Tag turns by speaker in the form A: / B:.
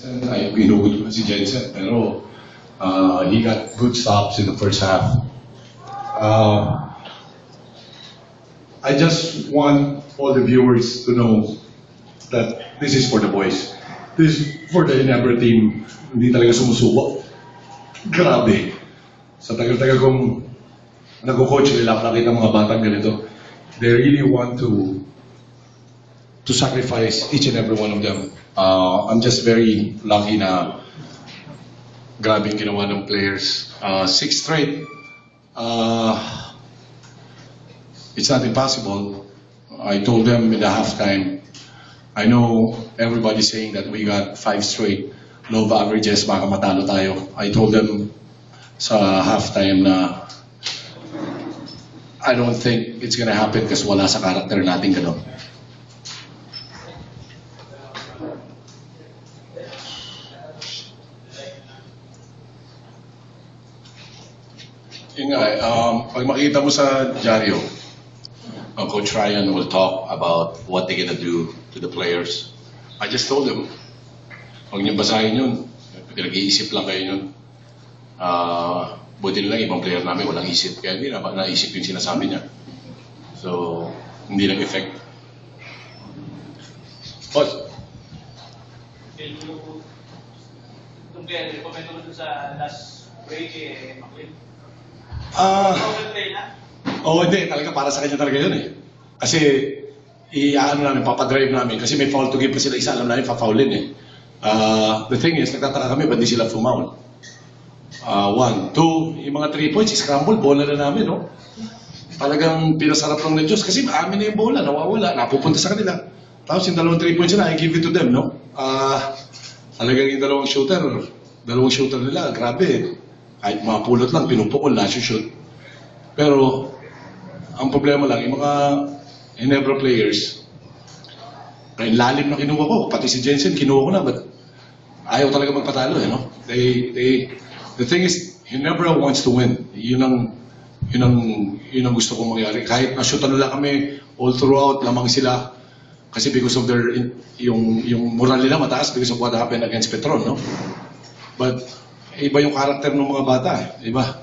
A: Ay pinugot ko si Jensen, pero he got good stops in the first half. I just want all the viewers to know that this is for the boys. This is for the Ginebra team. Hindi talaga sumusuko. Grabe. Sa tagal-tagal kong nag-coach nila, nakita mga batang ganito. They really want to sacrifice each and every one of them. I'm just very lucky na grabe yung ginawa ng players. 6 straight. It's not impossible. I told them in the halftime, I know everybody's saying that we got 5 straight low averages, baka matalo tayo. I told them sa halftime na I don't think it's gonna happen kasi wala sa character natin gano'n. Yun nga, pag makita mo sa dyaryo, Coach Ryan will talk about what they're gonna do to the players. I just told them, huwag niyo basahin yun. Pinag-iisip lang kayo yun. Buti lang ibang player namin walang isip. Kaya hindi na naisip yung sinasabi niya. So, hindi nag-effect. Boss?
B: Kung kaya, comment mo sa last break McLean.
A: Hindi. Talaga para sa kanya talaga yun eh. Kasi, namin, papadrive namin. Kasi may foul to give pa sila isa. Alam namin, pa-foulin eh. The thing is, nagtataka kami, ba't di sila fumoul? 1, 2, yung mga 3 points, scramble, bola na namin, no? Talagang pinasarap lang ng Diyos. Kasi amin na yung bola, nawawala, napupunta sa kanila. Tapos yung dalawang 3 points na, I give it to them, no? Talagang yung dalawang shooter nila, grabe. Kahit mapulot lang, pinupukol, shoot. Pero, ang problema lang, yung mga Ginebra players, kaya lalim na kinuha ko, pati si Jensen, kinuha ko na, but ayaw talaga magpatalo, eh, no? The thing is, Ginebra wants to win. Yun ang gusto kong mangyari. Kahit na-shootan nila kami all throughout, lamang sila, kasi because of their, yung moral nila mataas because of what happened against Petron, no? But, iba yung karakter ng mga bata, iba.